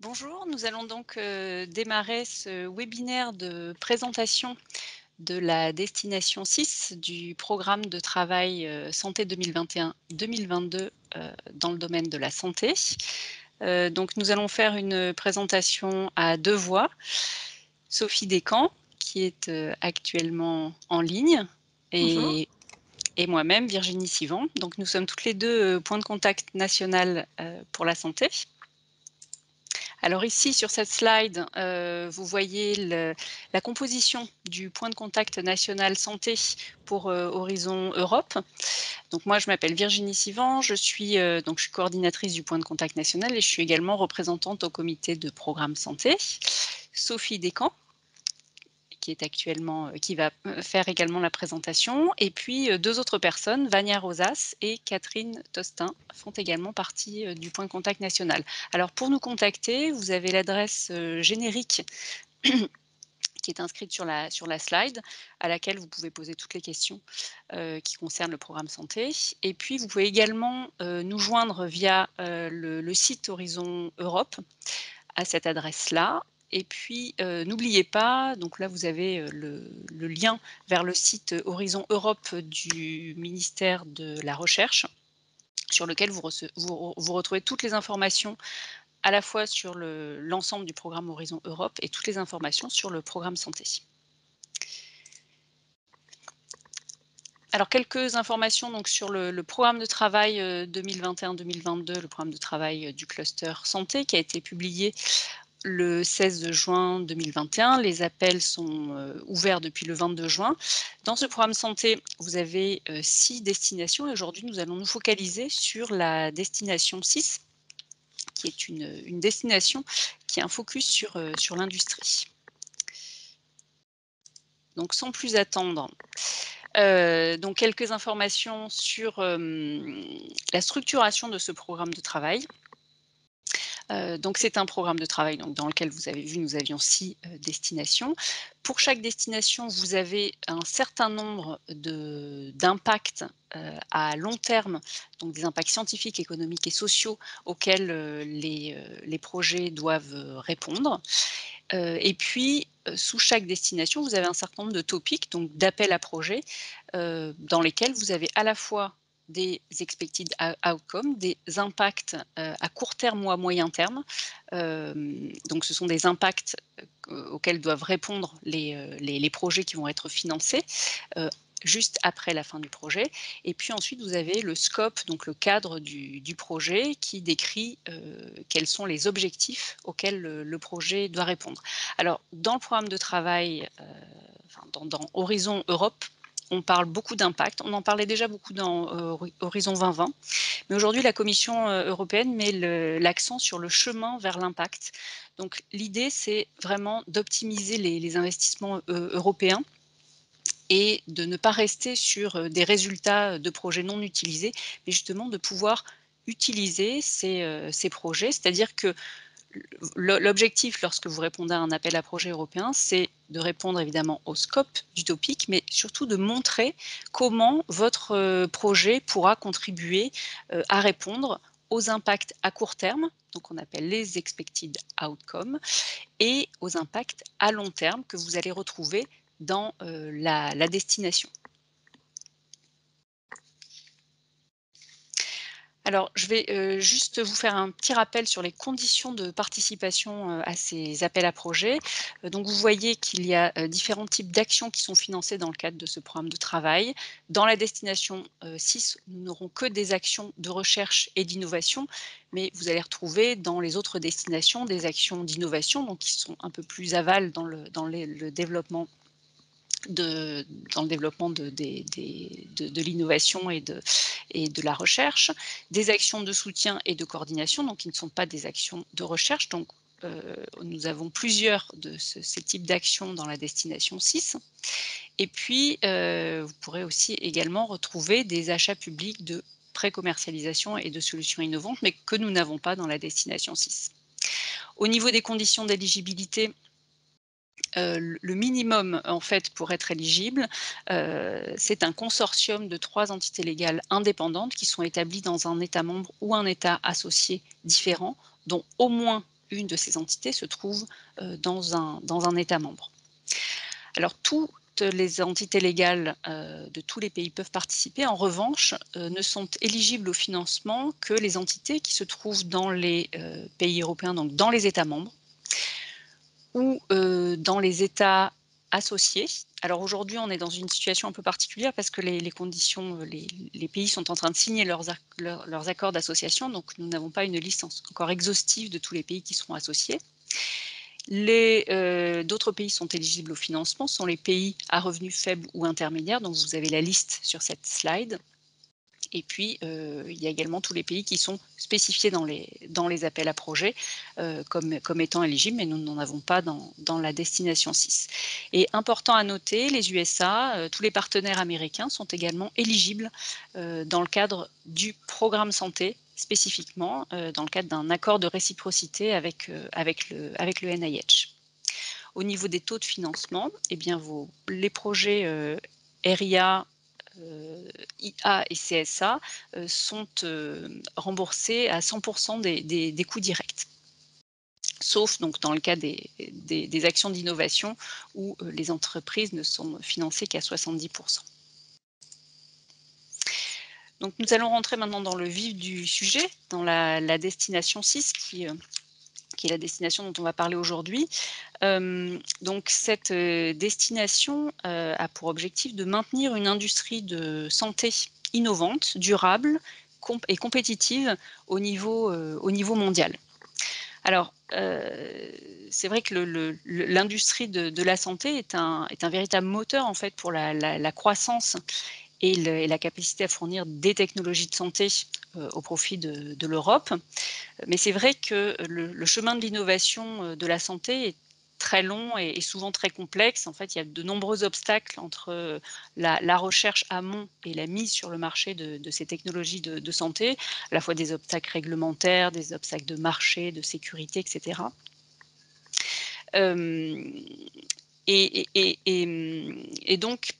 Bonjour, nous allons donc démarrer ce webinaire de présentation de la destination 6 du programme de travail santé 2021-2022 dans le domaine de la santé. Donc nous allons faire une présentation à deux voix. Sophie Descamps, qui est actuellement en ligne, Bonjour. et, et moi-même, Virginie Sivan. Donc nous sommes toutes les deux point de contact national pour la santé. Alors ici, sur cette slide, vous voyez la composition du point de contact national santé pour Horizon Europe. Donc moi, je m'appelle Virginie Sivan, je suis coordinatrice du point de contact national et je suis également représentante au comité de programme santé. Sophie Descamps, qui va faire également la présentation. Et puis deux autres personnes, Vania Rosas et Catherine Tostin, font également partie du point de contact national. Alors pour nous contacter, vous avez l'adresse générique qui est inscrite sur la slide, à laquelle vous pouvez poser toutes les questions qui concernent le programme santé. Et puis vous pouvez également nous joindre via le site Horizon Europe à cette adresse-là. Et puis, n'oubliez pas, donc là vous avez le lien vers le site Horizon Europe du ministère de la Recherche, sur lequel vous retrouvez toutes les informations à la fois sur l'ensemble du programme Horizon Europe et toutes les informations sur le programme santé. Alors quelques informations donc sur le programme de travail 2021-2022, le programme de travail du cluster santé qui a été publié le 16 juin 2021. Les appels sont ouverts depuis le 22 juin. Dans ce programme santé, vous avez 6 destinations et aujourd'hui, nous allons nous focaliser sur la destination 6, qui est une destination qui a un focus sur l'industrie. Donc sans plus attendre, donc quelques informations sur la structuration de ce programme de travail. Donc c'est un programme de travail donc dans lequel vous avez vu, nous avions 6 destinations. Pour chaque destination, vous avez un certain nombre d'impacts à long terme, donc des impacts scientifiques, économiques et sociaux auxquels les projets doivent répondre. Et puis, sous chaque destination, vous avez un certain nombre de topics, donc d'appels à projets, dans lesquels vous avez à la fois des expected outcomes, des impacts à court terme ou à moyen terme. Donc ce sont des impacts auxquels doivent répondre les projets qui vont être financés. Juste après la fin du projet. Et puis ensuite, vous avez le scope, donc le cadre du projet qui décrit quels sont les objectifs auxquels le projet doit répondre. Alors, dans le programme de travail, dans Horizon Europe, on parle beaucoup d'impact. On en parlait déjà beaucoup dans Horizon 2020. Mais aujourd'hui, la Commission européenne met l'accent sur le chemin vers l'impact. Donc, l'idée, c'est vraiment d'optimiser les investissements européens et de ne pas rester sur des résultats de projets non utilisés, mais justement de pouvoir utiliser ces projets. C'est-à-dire que l'objectif lorsque vous répondez à un appel à projet européen, c'est de répondre évidemment au scope du topic, mais surtout de montrer comment votre projet pourra contribuer à répondre aux impacts à court terme, donc on appelle les expected outcomes, et aux impacts à long terme que vous allez retrouver dans la destination. Alors, je vais juste vous faire un petit rappel sur les conditions de participation à ces appels à projets. Donc, vous voyez qu'il y a différents types d'actions qui sont financées dans le cadre de ce programme de travail. Dans la destination 6, nous n'aurons que des actions de recherche et d'innovation, mais vous allez retrouver dans les autres destinations des actions d'innovation, donc qui sont un peu plus aval le développement dans le développement de l'innovation et de la recherche, des actions de soutien et de coordination, donc qui ne sont pas des actions de recherche. Donc, nous avons plusieurs de ces types d'actions dans la destination 6. Et puis, vous pourrez aussi également retrouver des achats publics de pré-commercialisation et de solutions innovantes, mais que nous n'avons pas dans la destination 6. Au niveau des conditions d'éligibilité, le minimum, en fait, pour être éligible, c'est un consortium de 3 entités légales indépendantes qui sont établies dans un État membre ou un État associé différent, dont au moins une de ces entités se trouve dans un État membre. Alors toutes les entités légales de tous les pays peuvent participer. En revanche, ne sont éligibles au financement que les entités qui se trouvent dans les pays européens, donc dans les États membres, ou dans les États associés. Alors aujourd'hui, on est dans une situation un peu particulière parce que les conditions, les pays sont en train de signer leurs accords d'association, donc nous n'avons pas une liste encore exhaustive de tous les pays qui seront associés. D'autres pays sont éligibles au financement, sont les pays à revenus faibles ou intermédiaires, donc vous avez la liste sur cette slide. Et puis, il y a également tous les pays qui sont spécifiés dans les appels à projets comme étant éligibles, mais nous n'en avons pas dans la destination 6. Et important à noter, les USA, tous les partenaires américains sont également éligibles dans le cadre du programme santé, spécifiquement dans le cadre d'un accord de réciprocité avec le NIH. Au niveau des taux de financement, eh bien les projets RIA, IA et CSA sont remboursés à 100% des coûts directs. Sauf donc dans le cas des actions d'innovation où les entreprises ne sont financées qu'à 70%. Donc nous allons rentrer maintenant dans le vif du sujet, dans la destination 6 qui est la destination dont on va parler aujourd'hui. Donc cette destination a pour objectif de maintenir une industrie de santé innovante, durable et compétitive au niveau mondial. Alors, c'est vrai que l'industrie de la santé est un véritable moteur en fait pour la croissance et la capacité à fournir des technologies de santé au profit de l'Europe. Mais c'est vrai que le chemin de l'innovation de la santé est très long et souvent très complexe. En fait, il y a de nombreux obstacles entre la recherche amont et la mise sur le marché de ces technologies de santé, à la fois des obstacles réglementaires, des obstacles de marché, de sécurité, etc. Et donc,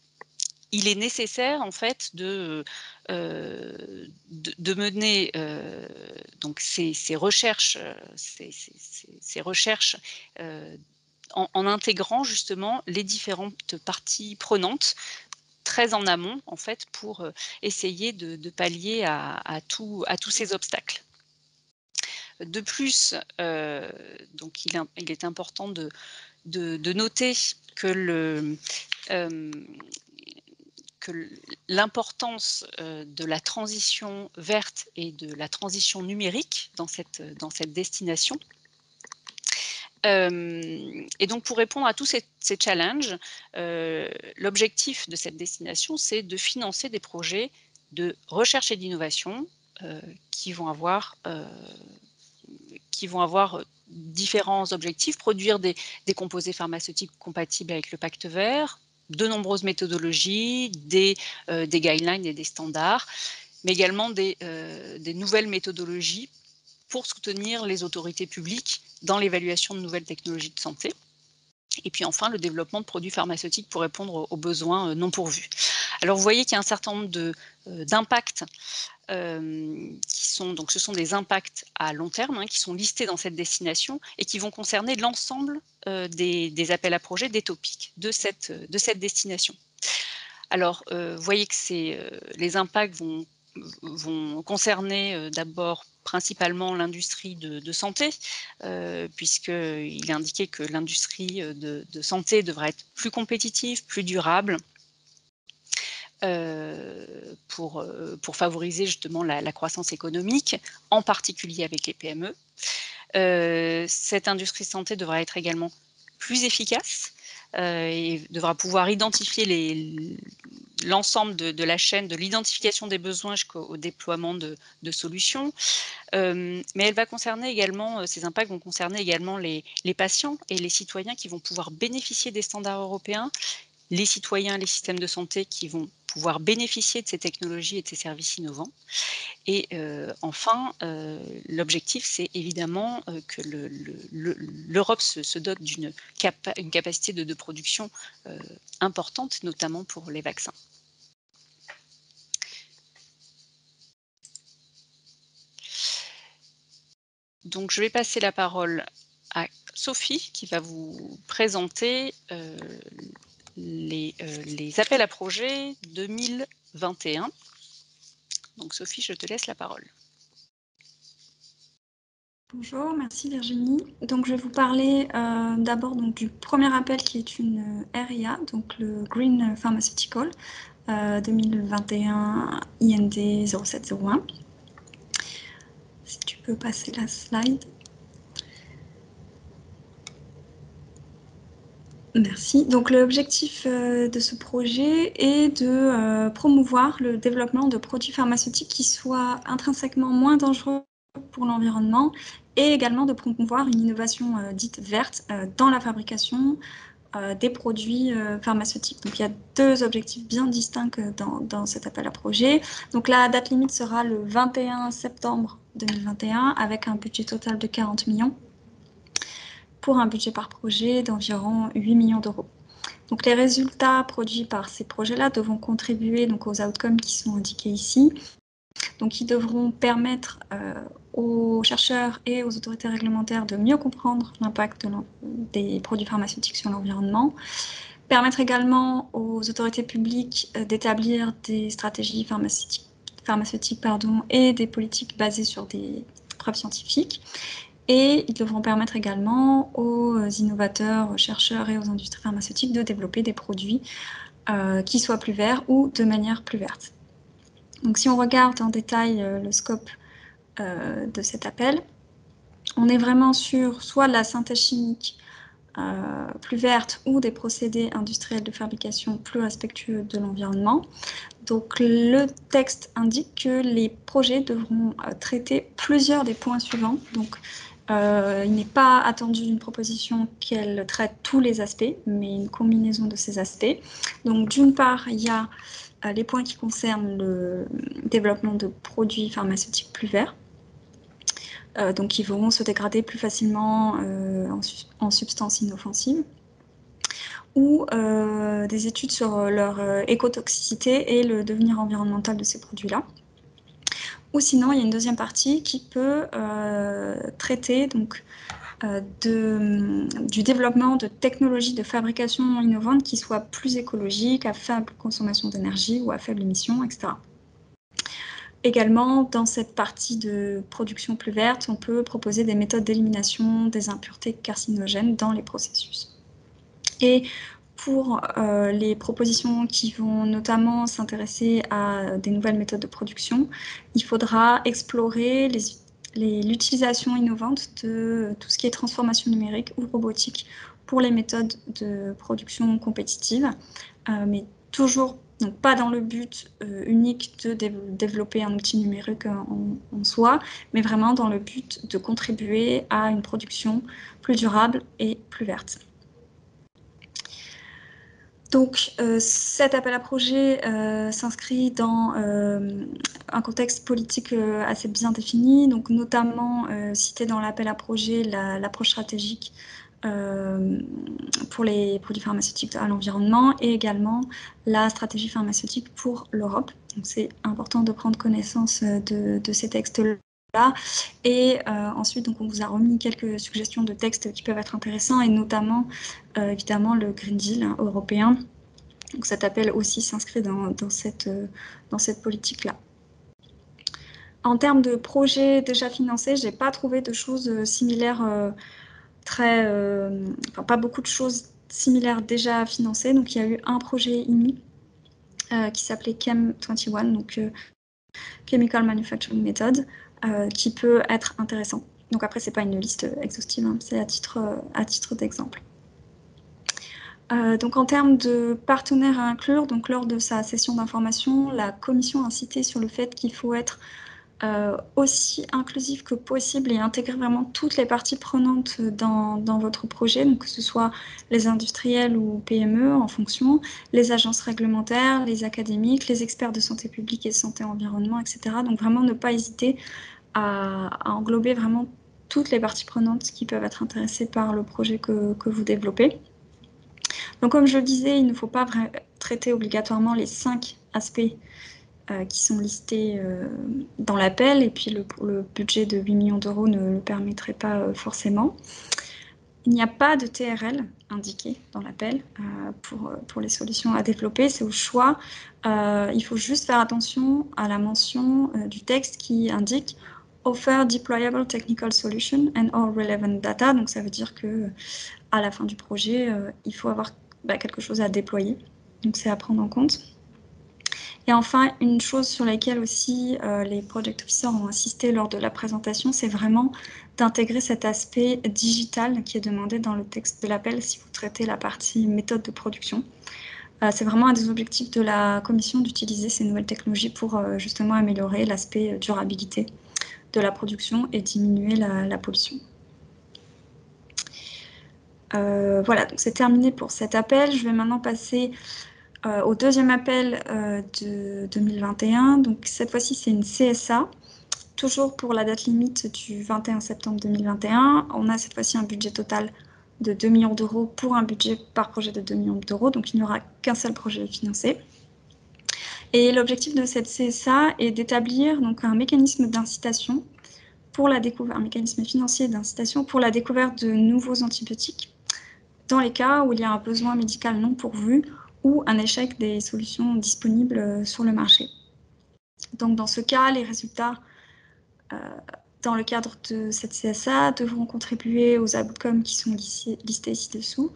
il est nécessaire en fait de mener donc ces recherches, ces recherches en intégrant justement les différentes parties prenantes très en amont en fait pour essayer de pallier à tous ces obstacles. De plus, donc il est important de noter que l'importance de la transition verte et de la transition numérique dans cette destination. Et donc pour répondre à tous ces challenges, l'objectif de cette destination, c'est de financer des projets de recherche et d'innovation qui vont avoir différents objectifs, produire des composés pharmaceutiques compatibles avec le pacte vert, de nombreuses méthodologies, des guidelines et des standards, mais également des nouvelles méthodologies pour soutenir les autorités publiques dans l'évaluation de nouvelles technologies de santé. Et puis enfin, le développement de produits pharmaceutiques pour répondre aux besoins non pourvus. Alors vous voyez qu'il y a un certain nombre d'impacts ce sont des impacts à long terme qui sont listés dans cette destination et qui vont concerner l'ensemble des appels à projets, des topics de cette destination. Alors, vous voyez que les impacts vont concerner d'abord principalement l'industrie de santé, puisqu'il est indiqué que l'industrie de santé devra être plus compétitive, plus durable, pour favoriser justement la croissance économique, en particulier avec les PME. Cette industrie de santé devra être également plus efficace et devra pouvoir identifier l'ensemble de la chaîne, de l'identification des besoins jusqu'au déploiement de solutions. Mais elle va concerner également, ces impacts vont concerner également les patients et les citoyens qui vont pouvoir bénéficier des standards européens, les citoyens, les systèmes de santé qui vont pouvoir bénéficier de ces technologies et de ces services innovants. Et enfin, l'objectif, c'est évidemment que l'Europe se dote d'une capacité de production importante, notamment pour les vaccins. Donc je vais passer la parole à Sophie qui va vous présenter, les appels à projets 2021. Donc Sophie, je te laisse la parole. Bonjour, merci Virginie. Donc je vais vous parler d'abord du premier appel qui est une RIA, donc le Green Pharmaceutical 2021 IND 0701. Si tu peux passer la slide. Merci. Donc l'objectif de ce projet est de promouvoir le développement de produits pharmaceutiques qui soient intrinsèquement moins dangereux pour l'environnement et également de promouvoir une innovation dite verte dans la fabrication des produits pharmaceutiques. Donc il y a deux objectifs bien distincts dans cet appel à projet. Donc la date limite sera le 21 septembre 2021 avec un budget total de 40 millions pour un budget par projet d'environ 8 millions d'euros. Donc les résultats produits par ces projets-là devront contribuer donc, aux outcomes qui sont indiqués ici. Donc ils devront permettre aux chercheurs et aux autorités réglementaires de mieux comprendre l'impact des produits pharmaceutiques sur l'environnement, permettre également aux autorités publiques d'établir des stratégies pharmaceutiques et des politiques basées sur des preuves scientifiques. Et ils devront permettre également aux innovateurs, aux chercheurs et aux industries pharmaceutiques de développer des produits qui soient plus verts ou de manière plus verte. Donc si on regarde en détail le scope de cet appel, on est vraiment sur soit la synthèse chimique plus verte ou des procédés industriels de fabrication plus respectueux de l'environnement. Donc le texte indique que les projets devront traiter plusieurs des points suivants. Donc il n'est pas attendu d'une proposition qu'elle traite tous les aspects, mais une combinaison de ces aspects. Donc d'une part, il y a les points qui concernent le développement de produits pharmaceutiques plus verts, donc qui vont se dégrader plus facilement en substances inoffensives, ou des études sur leur écotoxicité et le devenir environnemental de ces produits-là. Ou sinon, il y a une deuxième partie qui peut traiter donc, du développement de technologies de fabrication innovantes qui soient plus écologiques, à faible consommation d'énergie ou à faible émission, etc. Également, dans cette partie de production plus verte, on peut proposer des méthodes d'élimination des impuretés carcinogènes dans les processus. Et pour les propositions qui vont notamment s'intéresser à des nouvelles méthodes de production, il faudra explorer l'utilisation innovante de tout ce qui est transformation numérique ou robotique pour les méthodes de production compétitive, mais toujours donc pas dans le but unique de développer un outil numérique en soi, mais vraiment dans le but de contribuer à une production plus durable et plus verte. Donc cet appel à projet s'inscrit dans un contexte politique assez bien défini, donc notamment cité dans l'appel à projet l'approche stratégique pour les produits pharmaceutiques à l'environnement et également la stratégie pharmaceutique pour l'Europe. Donc c'est important de prendre connaissance de ces textes-là. Et ensuite, donc, on vous a remis quelques suggestions de textes qui peuvent être intéressants et notamment évidemment le Green Deal européen. Donc cet appel aussi s'inscrit dans cette politique-là. En termes de projets déjà financés, je n'ai pas trouvé de choses similaires pas beaucoup de choses similaires déjà financées. Donc il y a eu un projet IMI qui s'appelait Chem21, donc Chemical Manufacturing Method, qui peut être intéressant. Donc après, c'est pas une liste exhaustive, hein, c'est à titre d'exemple. Donc en termes de partenaires à inclure, donc lors de sa session d'information, la commission a insisté sur le fait qu'il faut être aussi inclusif que possible et intégrer vraiment toutes les parties prenantes dans votre projet, donc que ce soit les industriels ou PME en fonction, les agences réglementaires, les académiques, les experts de santé publique et santé-environnement, etc. Donc vraiment ne pas hésiter à englober vraiment toutes les parties prenantes qui peuvent être intéressées par le projet que vous développez. Donc comme je le disais, il ne faut pas traiter obligatoirement les 5 aspects qui sont listés dans l'appel, et puis le budget de 8 millions d'euros ne le permettrait pas forcément. Il n'y a pas de TRL indiqué dans l'appel pour les solutions à développer, c'est au choix. Il faut juste faire attention à la mention du texte qui indique « Offer deployable technical solution and all relevant data ». Donc ça veut dire qu'à la fin du projet, il faut avoir quelque chose à déployer. Donc c'est à prendre en compte. Et enfin, une chose sur laquelle aussi les project officers ont insisté lors de la présentation, c'est vraiment d'intégrer cet aspect digital qui est demandé dans le texte de l'appel si vous traitez la partie méthode de production. C'est vraiment un des objectifs de la commission d'utiliser ces nouvelles technologies pour justement améliorer l'aspect durabilité de la production et diminuer la pollution. Voilà, donc c'est terminé pour cet appel. Je vais maintenant passer au deuxième appel de 2021. Donc cette fois-ci, c'est une CSA. Toujours pour la date limite du 21 septembre 2021. On a cette fois-ci un budget total de 2 millions d'euros pour un budget par projet de 2 millions d'euros. Donc il n'y aura qu'un seul projet financé. Et l'objectif de cette CSA est d'établir donc un mécanisme d'incitation pour la découverte, un mécanisme financier d'incitation pour la découverte de nouveaux antibiotiques dans les cas où il y a un besoin médical non pourvu ou un échec des solutions disponibles sur le marché. Donc dans ce cas, les résultats dans le cadre de cette CSA devront contribuer aux outcomes qui sont listés ci-dessous.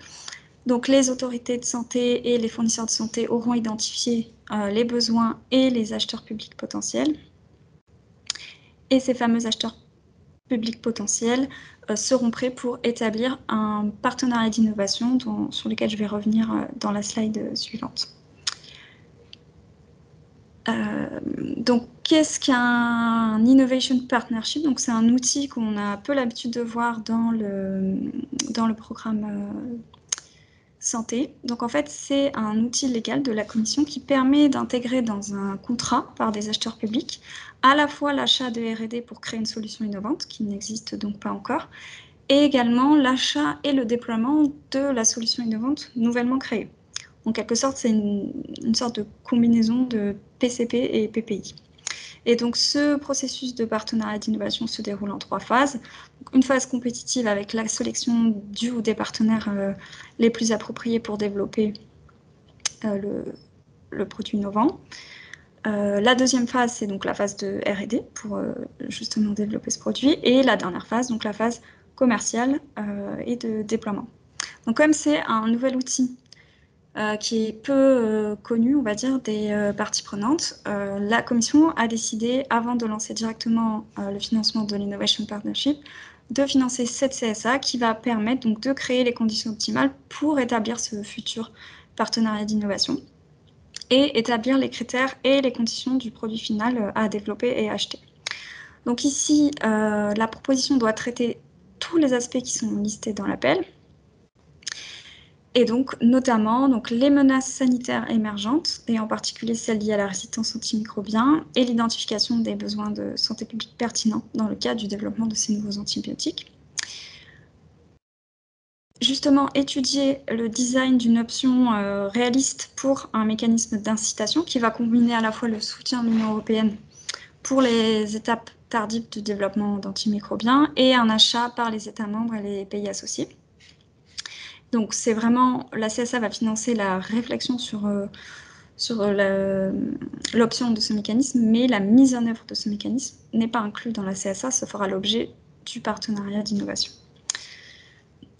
Donc les autorités de santé et les fournisseurs de santé auront identifié les besoins et les acheteurs publics potentiels. Et ces fameux acheteurs publics potentiels seront prêts pour établir un partenariat d'innovation sur lequel je vais revenir dans la slide suivante. Donc, qu'est-ce qu'un Innovation Partnership? Donc, c'est un outil qu'on a peu l'habitude de voir dans le programme santé. Donc, en fait, c'est un outil légal de la Commission qui permet d'intégrer dans un contrat par des acheteurs publics à la fois l'achat de R&D pour créer une solution innovante, qui n'existe donc pas encore, et également l'achat et le déploiement de la solution innovante nouvellement créée. En quelque sorte, c'est une sorte de combinaison de PCP et PPI. Et donc, ce processus de partenariat d'innovation se déroule en 3 phases. Une phase compétitive avec la sélection du ou des partenaires les plus appropriés pour développer le produit innovant. La deuxième phase, c'est donc la phase de R&D pour justement développer ce produit. Et la dernière phase, donc la phase commerciale et de déploiement. Donc, comme c'est un nouvel outil qui est peu connu, on va dire, des parties prenantes, la Commission a décidé, avant de lancer directement le financement de l'Innovation Partnership, de financer cette CSA qui va permettre donc de créer les conditions optimales pour établir ce futur partenariat d'innovation et établir les critères et les conditions du produit final à développer et à acheter. Donc ici, la proposition doit traiter tous les aspects qui sont listés dans l'appel, et donc notamment les menaces sanitaires émergentes, et en particulier celles liées à la résistance antimicrobienne, et l'identification des besoins de santé publique pertinents dans le cadre du développement de ces nouveaux antibiotiques. Justement, étudier le design d'une option réaliste pour un mécanisme d'incitation qui va combiner à la fois le soutien de l'Union européenne pour les étapes tardives du développement d'antimicrobiens et un achat par les États membres et les pays associés. Donc, c'est vraiment, la CSA va financer la réflexion sur l'option de ce mécanisme, mais la mise en œuvre de ce mécanisme n'est pas inclue dans la CSA, ce fera l'objet du partenariat d'innovation.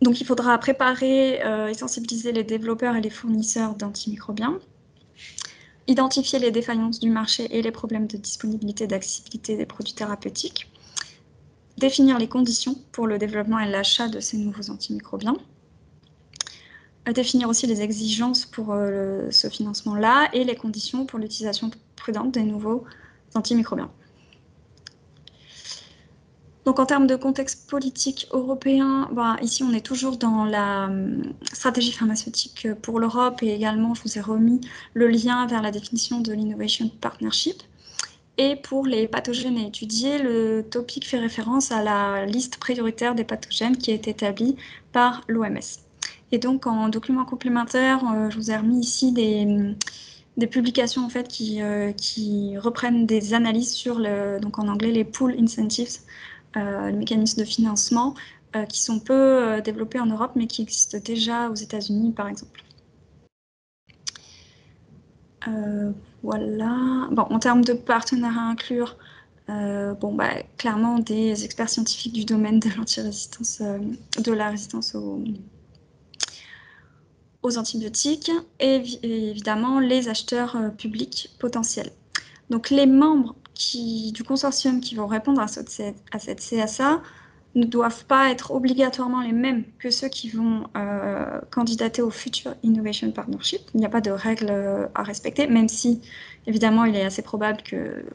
Donc, il faudra préparer et sensibiliser les développeurs et les fournisseurs d'antimicrobiens, identifier les défaillances du marché et les problèmes de disponibilité et d'accessibilité des produits thérapeutiques, définir les conditions pour le développement et l'achat de ces nouveaux antimicrobiens, définir aussi les exigences pour ce financement-là et les conditions pour l'utilisation prudente des nouveaux antimicrobiens. Donc en termes de contexte politique européen, ici on est toujours dans la stratégie pharmaceutique pour l'Europe, et également je vous ai remis le lien vers la définition de l'Innovation Partnership. Et pour les pathogènes à étudier, le topic fait référence à la liste prioritaire des pathogènes qui est établie par l'OMS. Et donc, en document complémentaire, je vous ai remis ici des publications en fait qui reprennent des analyses sur donc en anglais les pool incentives, le mécanisme de financement, qui sont peu développés en Europe mais qui existent déjà aux États-Unis par exemple. Voilà. Bon, en termes de partenaires à inclure, clairement des experts scientifiques du domaine de l'antirésistance, de la résistance aux antibiotiques et évidemment les acheteurs publics potentiels. Donc les membres du consortium qui vont répondre à cette CSA ne doivent pas être obligatoirement les mêmes que ceux qui vont candidater au Future Innovation Partnership. Il n'y a pas de règles à respecter, même si évidemment il est assez probable que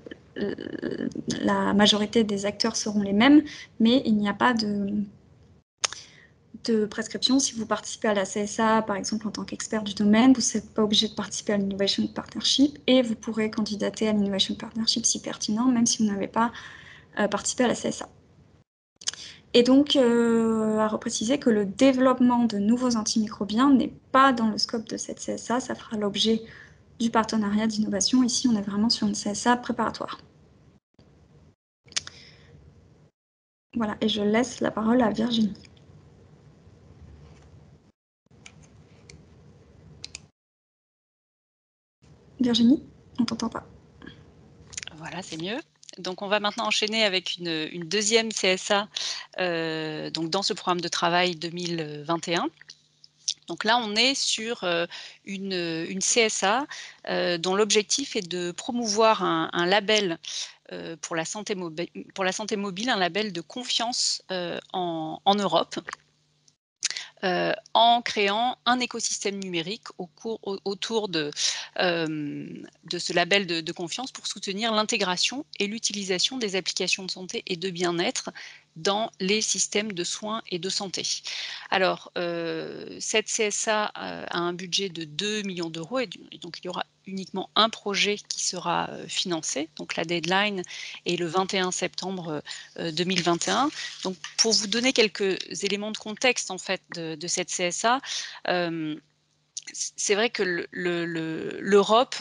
la majorité des acteurs seront les mêmes, mais il n'y a pas de prescription. Si vous participez à la CSA, par exemple en tant qu'expert du domaine, vous n'êtes pas obligé de participer à l'Innovation Partnership et vous pourrez candidater à l'Innovation Partnership si pertinent, même si vous n'avez pas participé à la CSA. Et donc, à repréciser que le développement de nouveaux antimicrobiens n'est pas dans le scope de cette CSA, ça fera l'objet du partenariat d'innovation. Ici, on est vraiment sur une CSA préparatoire. Voilà, et je laisse la parole à Virginie. Virginie, on ne t'entend pas. Voilà, c'est mieux. Donc, on va maintenant enchaîner avec une deuxième CSA donc dans ce programme de travail 2021. Donc là, on est sur une CSA dont l'objectif est de promouvoir un label pour la santé mobile, un label de confiance en Europe. En créant un écosystème numérique autour de ce label de confiance pour soutenir l'intégration et l'utilisation des applications de santé et de bien-être dans les systèmes de soins et de santé. Alors, cette CSA a un budget de 2 millions d'euros et donc il y aura uniquement un projet qui sera financé. Donc la deadline est le 21 septembre 2021. Donc pour vous donner quelques éléments de contexte en fait de cette CSA, c'est vrai que l'Europe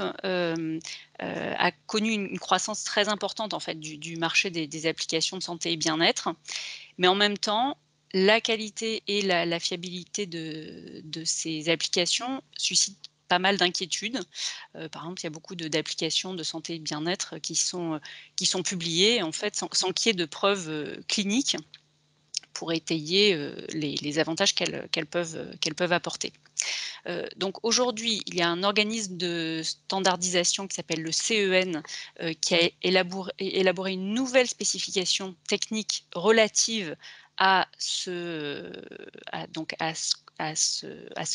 a connu une croissance très importante en fait du marché des applications de santé et bien-être, mais en même temps, la qualité et la fiabilité de ces applications suscitent pas mal d'inquiétudes. Par exemple, il y a beaucoup d'applications de santé et de bien-être qui sont publiées en fait sans qu'il y ait de preuves cliniques pour étayer les avantages qu'elles peuvent apporter. Donc aujourd'hui, il y a un organisme de standardisation qui s'appelle le CEN qui a élaboré une nouvelle spécification technique relative à ce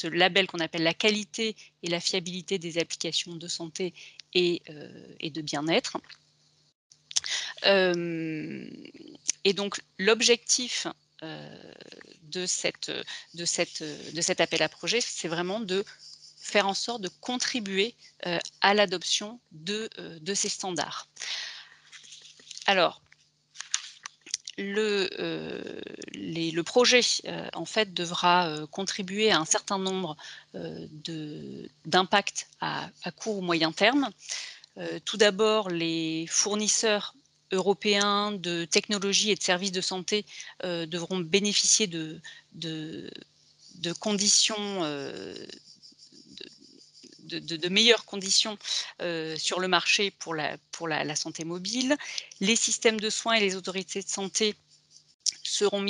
label qu'on appelle la qualité et la fiabilité des applications de santé et de bien-être. Et donc l'objectif de cet appel à projet, c'est vraiment de faire en sorte de contribuer à l'adoption de ces standards. Alors, le projet en fait devra contribuer à un certain nombre d'impacts à court ou moyen terme. Tout d'abord, les fournisseurs européens de technologies et de services de santé devront bénéficier de conditions de meilleures conditions sur le marché pour la santé mobile. Les systèmes de soins et les autorités de santé seront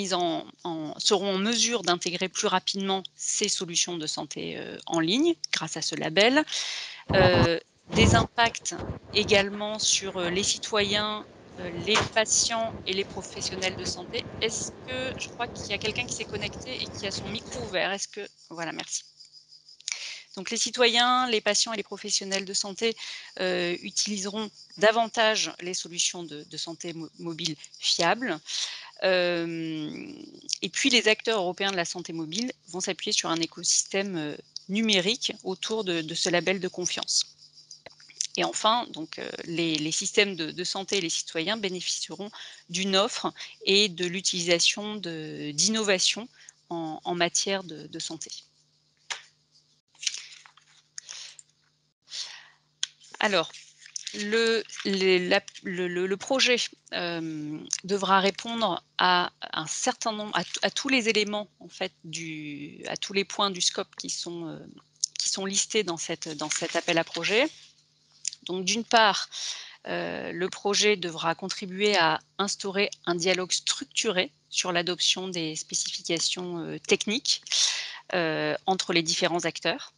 en mesure d'intégrer plus rapidement ces solutions de santé en ligne grâce à ce label. Des impacts également sur les citoyens, les patients et les professionnels de santé. Je crois qu'il y a quelqu'un qui s'est connecté et qui a son micro ouvert. Voilà, merci. Donc les citoyens, les patients et les professionnels de santé utiliseront davantage les solutions de santé mobile fiables. Et puis les acteurs européens de la santé mobile vont s'appuyer sur un écosystème numérique autour de ce label de confiance. Et enfin, donc, les systèmes de santé et les citoyens bénéficieront d'une offre et de l'utilisation d'innovations en matière de santé. Alors, le projet devra répondre à un certain nombre, à tous les éléments en fait à tous les points du scope qui sont listés dans cet appel à projet. Donc d'une part, le projet devra contribuer à instaurer un dialogue structuré sur l'adoption des spécifications techniques entre les différents acteurs.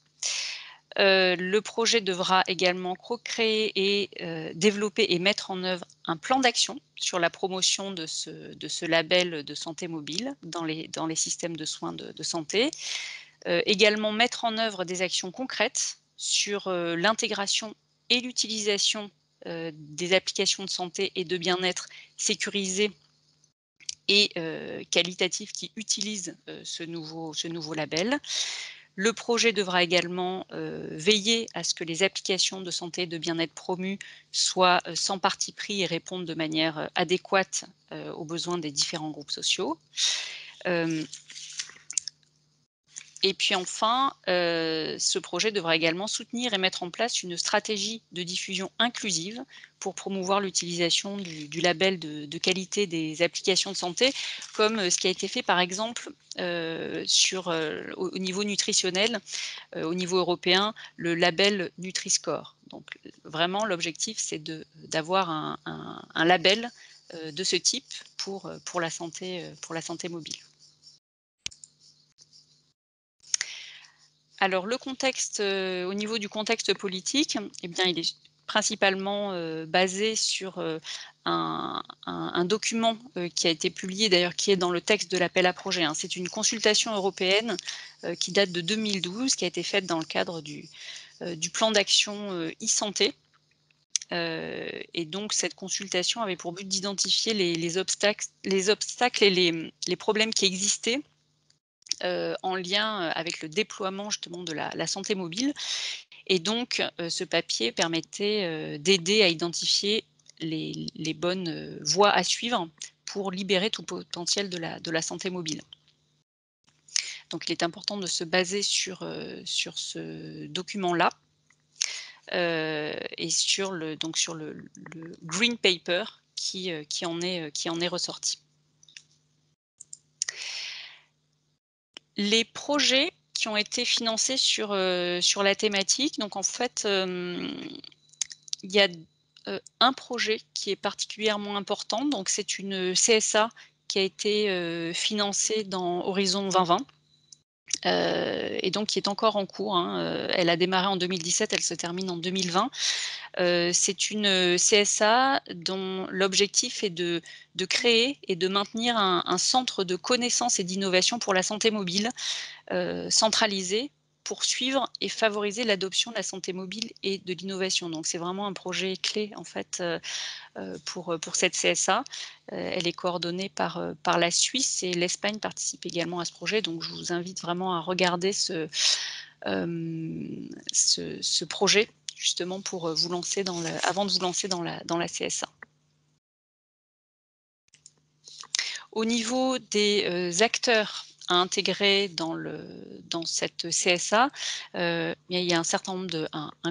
Le projet devra également co-créer et développer et mettre en œuvre un plan d'action sur la promotion de ce label de santé mobile dans les systèmes de soins de santé. Également mettre en œuvre des actions concrètes sur l'intégration et l'utilisation des applications de santé et de bien-être sécurisées et qualitatives qui utilisent ce nouveau label. Le projet devra également veiller à ce que les applications de santé et de bien-être promues soient sans parti pris et répondent de manière adéquate aux besoins des différents groupes sociaux. Et puis enfin, ce projet devra également soutenir et mettre en place une stratégie de diffusion inclusive pour promouvoir l'utilisation du label de qualité des applications de santé, comme ce qui a été fait par exemple au niveau nutritionnel, au niveau européen, le label Nutri-Score. Donc vraiment, l'objectif, c'est d'avoir un label de ce type pour la santé mobile. Alors le contexte, au niveau du contexte politique, eh bien, il est principalement, basé sur, un document, qui a été publié d'ailleurs, qui est dans le texte de l'appel à projet, hein. C'est une consultation européenne, qui date de 2012, qui a été faite dans le cadre du plan d'action, e-santé. Et donc cette consultation avait pour but d'identifier les obstacles et les problèmes qui existaient en lien avec le déploiement justement de la santé mobile. Et donc, ce papier permettait d'aider à identifier les bonnes voies à suivre pour libérer tout potentiel de la santé mobile. Donc, il est important de se baser sur ce document-là et sur le green paper qui en est ressorti. Les projets qui ont été financés sur la thématique, donc en fait, il y a, un projet qui est particulièrement important, donc c'est une CSA qui a été, financée dans Horizon 2020, et donc qui est encore en cours, hein, elle a démarré en 2017, elle se termine en 2020. C'est une CSA dont l'objectif est de créer et de maintenir un centre de connaissances et d'innovation pour la santé mobile, centralisé pour suivre et favoriser l'adoption de la santé mobile et de l'innovation. Donc c'est vraiment un projet clé en fait, pour cette CSA. Elle est coordonnée par la Suisse et l'Espagne participe également à ce projet. Donc je vous invite vraiment à regarder ce projet justement pour vous lancer avant de vous lancer dans la CSA. Au niveau des acteurs à intégrer dans cette CSA, il y a un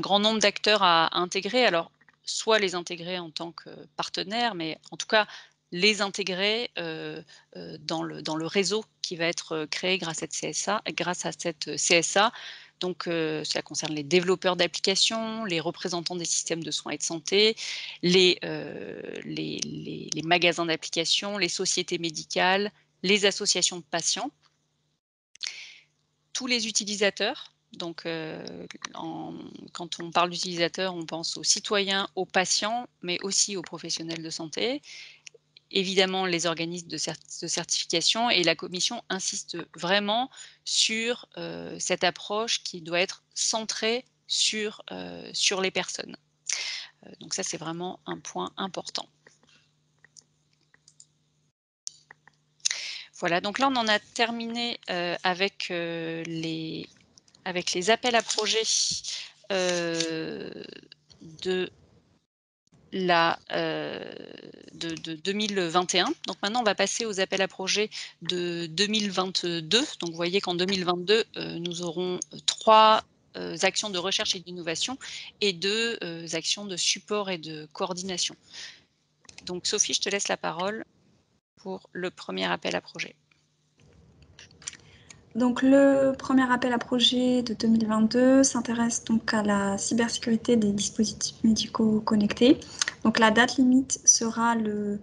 grand nombre d'acteurs à intégrer. Alors, soit les intégrer en tant que partenaires, mais en tout cas les intégrer dans le réseau qui va être créé grâce à cette CSA. Donc, cela concerne les développeurs d'applications, les représentants des systèmes de soins et de santé, les magasins d'applications, les sociétés médicales, les associations de patients, tous les utilisateurs. Donc, quand on parle d'utilisateurs, on pense aux citoyens, aux patients, mais aussi aux professionnels de santé. Évidemment, les organismes de certification, et la commission insiste vraiment sur cette approche qui doit être centrée sur les personnes. Donc ça, c'est vraiment un point important. Voilà, donc là, on en a terminé avec les appels à projets de 2021. Donc maintenant, on va passer aux appels à projets de 2022. Donc vous voyez qu'en 2022, nous aurons 3 actions de recherche et d'innovation et 2 actions de support et de coordination. Donc Sophie, je te laisse la parole pour le premier appel à projet. Donc le premier appel à projet de 2022 s'intéresse donc à la cybersécurité des dispositifs médicaux connectés. Donc la date limite sera le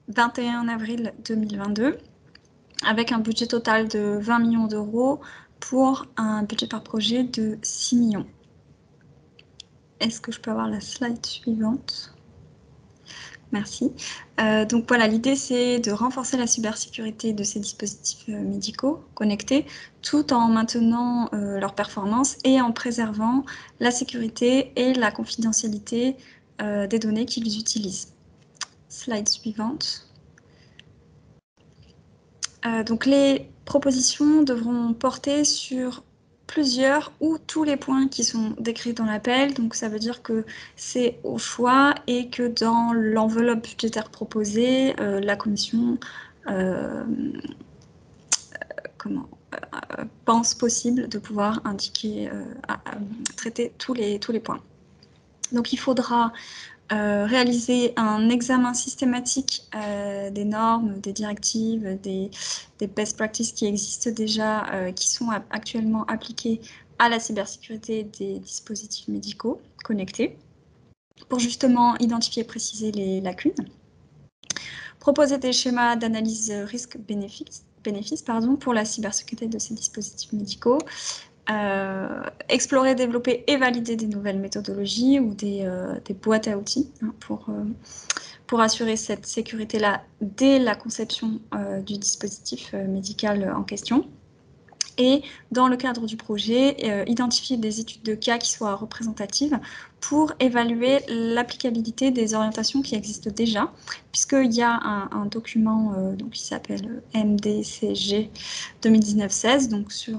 21 avril 2022 avec un budget total de 20 millions d'euros pour un budget par projet de 6 millions. Est-ce que je peux avoir la slide suivante ? Merci. Donc voilà, l'idée c'est de renforcer la cybersécurité de ces dispositifs médicaux connectés tout en maintenant leur performance et en préservant la sécurité et la confidentialité des données qu'ils utilisent. Slide suivante. Donc les propositions devront porter sur plusieurs ou tous les points qui sont décrits dans l'appel. Donc ça veut dire que c'est au choix et que dans l'enveloppe budgétaire proposée, la commission pense possible de pouvoir indiquer, traiter tous les points. Donc il faudra réaliser un examen systématique des normes, des directives, des best practices qui existent déjà, qui sont actuellement appliquées à la cybersécurité des dispositifs médicaux connectés, pour justement identifier et préciser les lacunes. Proposer des schémas d'analyse risque-bénéfice pour la cybersécurité de ces dispositifs médicaux. Explorer, développer et valider des nouvelles méthodologies ou des boîtes à outils pour assurer cette sécurité-là dès la conception du dispositif médical en question. Et dans le cadre du projet, identifier des études de cas qui soient représentatives pour évaluer l'applicabilité des orientations qui existent déjà, puisqu'il y a un document qui s'appelle MDCG 2019-16, donc sur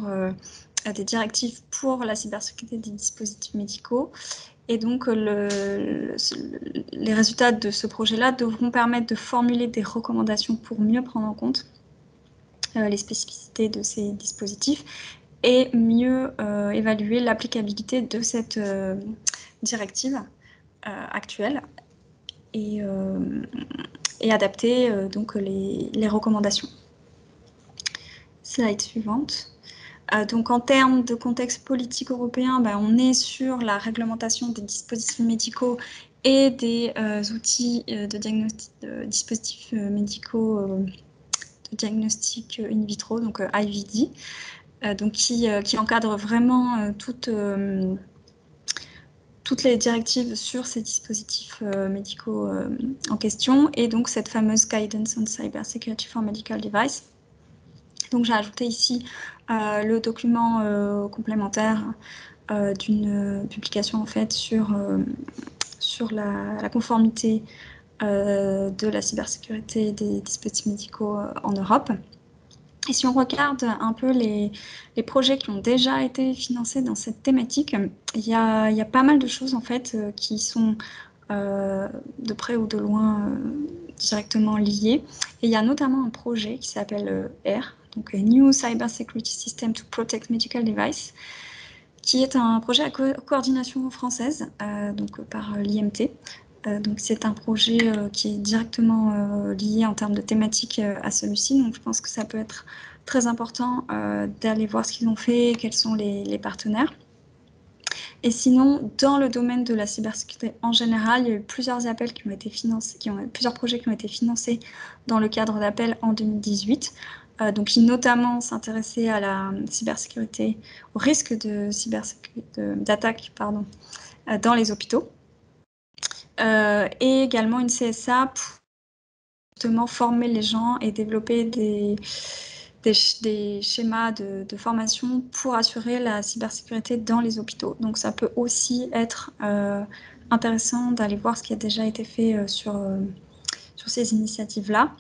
des directives pour la cybersécurité des dispositifs médicaux. Et donc, les résultats de ce projet-là devront permettre de formuler des recommandations pour mieux prendre en compte les spécificités de ces dispositifs et mieux évaluer l'applicabilité de cette directive actuelle et adapter donc les recommandations. Slide suivante. Donc en termes de contexte politique européen, on est sur la réglementation des dispositifs médicaux et des outils de diagnostic de dispositifs médicaux de diagnostic in vitro, donc IVD, donc qui encadre vraiment toutes les directives sur ces dispositifs médicaux en question, et donc cette fameuse Guidance on Cybersecurity for Medical Devices. Donc j'ai ajouté ici le document complémentaire d'une publication en fait sur la conformité de la cybersécurité des dispositifs médicaux en Europe. Et si on regarde un peu les projets qui ont déjà été financés dans cette thématique, il y a pas mal de choses en fait qui sont de près ou de loin directement liées. Et il y a notamment un projet qui s'appelle AIR, donc New Cyber Security System to Protect Medical Devices, qui est un projet à coordination française, donc par l'IMT. Donc c'est un projet qui est directement lié en termes de thématique à celui-ci, donc je pense que ça peut être très important d'aller voir ce qu'ils ont fait, quels sont les partenaires. Et sinon, dans le domaine de la cybersécurité en général, il y a eu plusieurs appels qui ont été financés, plusieurs projets qui ont été financés dans le cadre d'appels en 2018, donc qui notamment s'intéressaient à la cybersécurité, au risque d'attaque dans les hôpitaux. Et également une CSA pour justement former les gens et développer des schémas de formation pour assurer la cybersécurité dans les hôpitaux. Donc ça peut aussi être intéressant d'aller voir ce qui a déjà été fait sur ces initiatives-là.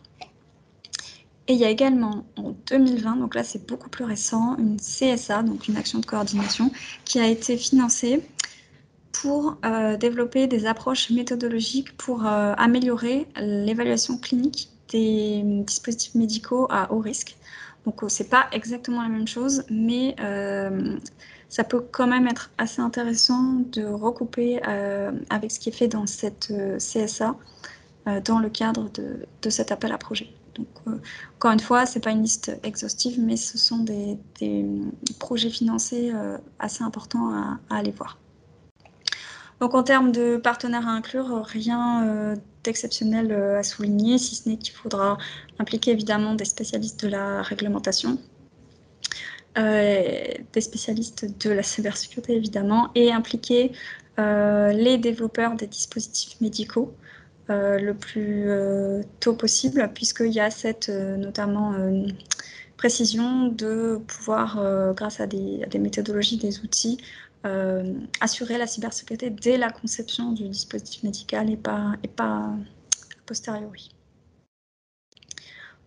Et il y a également en 2020, donc là c'est beaucoup plus récent, une CSA, donc une action de coordination, qui a été financée pour développer des approches méthodologiques pour améliorer l'évaluation clinique des dispositifs médicaux à haut risque. Donc, c'est pas exactement la même chose, mais ça peut quand même être assez intéressant de recouper avec ce qui est fait dans cette CSA dans le cadre de cet appel à projet. Donc, encore une fois, ce n'est pas une liste exhaustive, mais ce sont des projets financés assez importants à aller voir. Donc, en termes de partenaires à inclure, rien d'exceptionnel à souligner, si ce n'est qu'il faudra impliquer évidemment des spécialistes de la réglementation, des spécialistes de la cybersécurité évidemment, et impliquer les développeurs des dispositifs médicaux le plus tôt possible, puisqu'il y a cette notamment précision de pouvoir, grâce à des méthodologies, des outils, assurer la cybersécurité dès la conception du dispositif médical et pas a posteriori.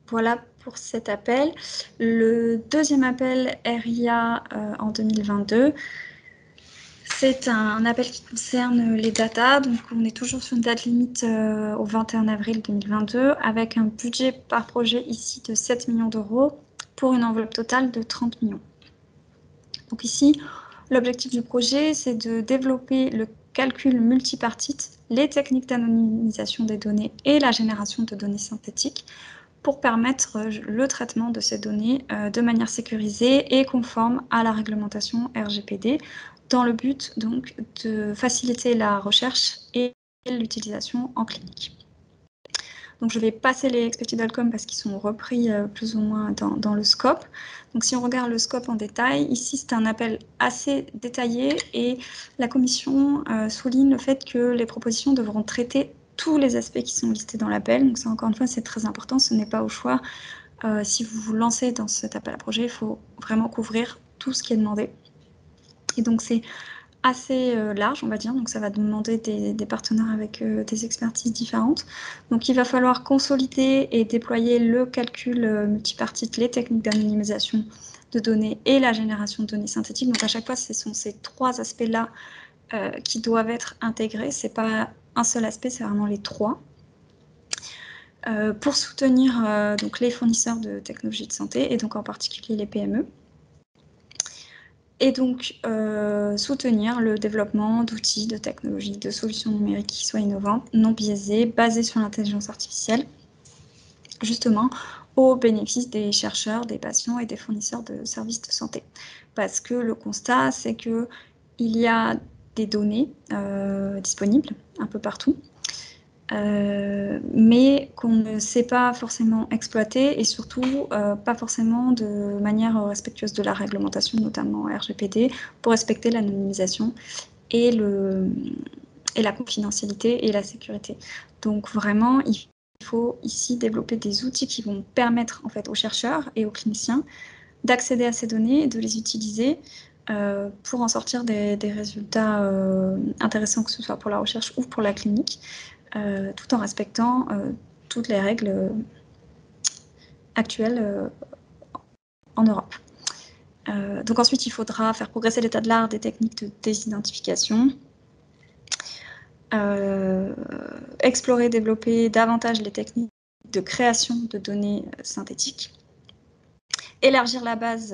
Voilà pour cet appel. Le deuxième appel RIA en 2022, c'est un appel qui concerne les datas. Donc, on est toujours sur une date limite au 21 avril 2022 avec un budget par projet ici de 7 millions d'euros pour une enveloppe totale de 30 millions. Donc ici, l'objectif du projet, c'est de développer le calcul multipartite, les techniques d'anonymisation des données et la génération de données synthétiques pour permettre le traitement de ces données de manière sécurisée et conforme à la réglementation RGPD, dans le but donc de faciliter la recherche et l'utilisation en clinique. Donc je vais passer les expected outcomes parce qu'ils sont repris plus ou moins dans le scope. Donc si on regarde le scope en détail, ici c'est un appel assez détaillé et la commission souligne le fait que les propositions devront traiter tous les aspects qui sont listés dans l'appel. Donc ça, encore une fois, c'est très important, ce n'est pas au choix. Si vous vous lancez dans cet appel à projet, il faut vraiment couvrir tout ce qui est demandé. Et donc c'est assez large, on va dire, donc ça va demander des partenaires avec des expertises différentes. Donc il va falloir consolider et déployer le calcul multipartite, les techniques d'anonymisation de données et la génération de données synthétiques. Donc à chaque fois, ce sont ces trois aspects-là qui doivent être intégrés. Ce n'est pas un seul aspect, c'est vraiment les trois. Pour soutenir donc les fournisseurs de technologies de santé et donc en particulier les PME. Et donc, soutenir le développement d'outils, de technologies, de solutions numériques qui soient innovantes, non biaisées, basées sur l'intelligence artificielle, justement au bénéfice des chercheurs, des patients et des fournisseurs de services de santé. Parce que le constat, c'est qu'il y a des données disponibles un peu partout, mais qu'on ne sait pas forcément exploiter et surtout pas forcément de manière respectueuse de la réglementation, notamment RGPD, pour respecter l'anonymisation et la confidentialité et la sécurité. Donc vraiment, il faut ici développer des outils qui vont permettre en fait, aux chercheurs et aux cliniciens d'accéder à ces données et de les utiliser pour en sortir des résultats intéressants, que ce soit pour la recherche ou pour la clinique. Tout en respectant toutes les règles actuelles en Europe. Donc ensuite, il faudra faire progresser l'état de l'art des techniques de désidentification, explorer, développer davantage les techniques de création de données synthétiques, élargir la base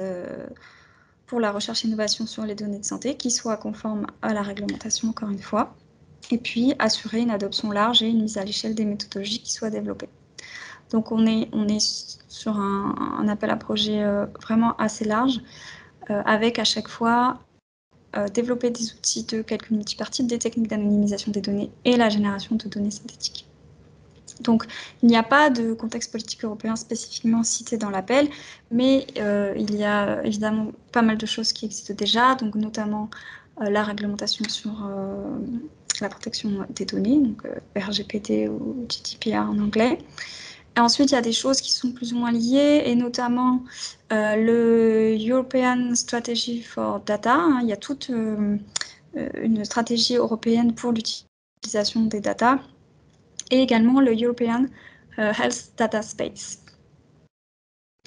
pour la recherche et innovation sur les données de santé qui soit conforme à la réglementation, encore une fois, et puis assurer une adoption large et une mise à l'échelle des méthodologies qui soient développées. Donc on est sur un appel à projet vraiment assez large, avec à chaque fois développer des outils de calcul multipartite, des techniques d'anonymisation des données et la génération de données synthétiques. Donc il n'y a pas de contexte politique européen spécifiquement cité dans l'appel, mais il y a évidemment pas mal de choses qui existent déjà, donc notamment la réglementation sur la protection des données, donc RGPD ou GDPR en anglais. Et ensuite, il y a des choses qui sont plus ou moins liées, et notamment le European Strategy for Data. Hein, il y a toute une stratégie européenne pour l'utilisation des data, et également le European Health Data Space.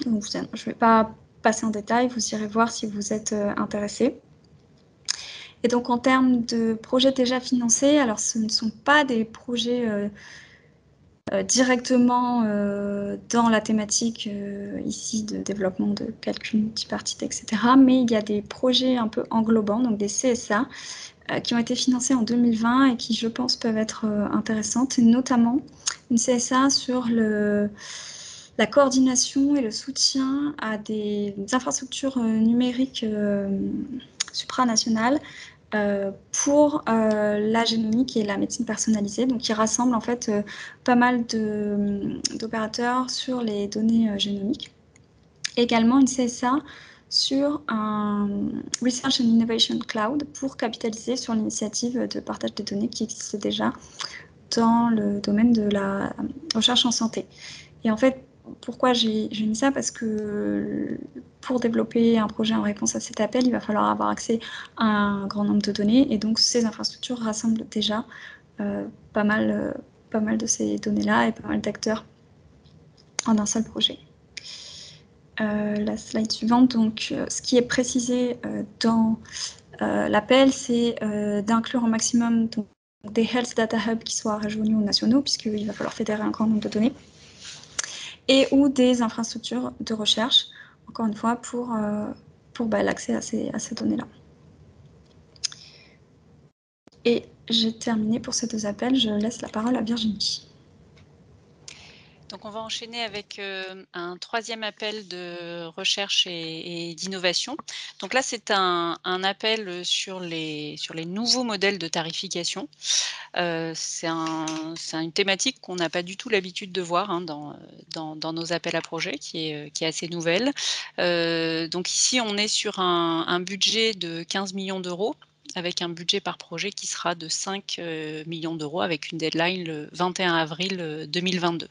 Donc, je ne vais pas passer en détail, vous irez voir si vous êtes intéressé. Et donc, en termes de projets déjà financés, alors ce ne sont pas des projets directement dans la thématique ici de développement de calcul multipartite, etc. Mais il y a des projets un peu englobants, donc des CSA, qui ont été financés en 2020 et qui, je pense, peuvent être intéressantes, notamment une CSA sur la coordination et le soutien à des infrastructures numériques supranationales pour la génomique et la médecine personnalisée, donc qui rassemble en fait pas mal d'opérateurs sur les données génomiques. Également une CSA sur un Research and Innovation Cloud pour capitaliser sur l'initiative de partage des données qui existe déjà dans le domaine de la recherche en santé. Et en fait, pourquoi j'ai mis ça? Parce que pour développer un projet en réponse à cet appel, il va falloir avoir accès à un grand nombre de données, et donc ces infrastructures rassemblent déjà pas mal de ces données-là et pas mal d'acteurs en un seul projet. La slide suivante, donc ce qui est précisé dans l'appel, c'est d'inclure un maximum donc, des Health Data Hubs qui soient régionaux ou nationaux, puisqu'il va falloir fédérer un grand nombre de données, et ou des infrastructures de recherche, encore une fois, pour l'accès à ces données-là. Et j'ai terminé pour ces deux appels, je laisse la parole à Virginie. Donc on va enchaîner avec un troisième appel de recherche et d'innovation. Donc là, c'est un appel sur les nouveaux modèles de tarification. C'est une thématique qu'on n'a pas du tout l'habitude de voir dans nos appels à projets, qui est assez nouvelle. Donc ici, on est sur un budget de 15 millions d'euros, avec un budget par projet qui sera de 5 millions d'euros, avec une deadline le 21 avril 2022.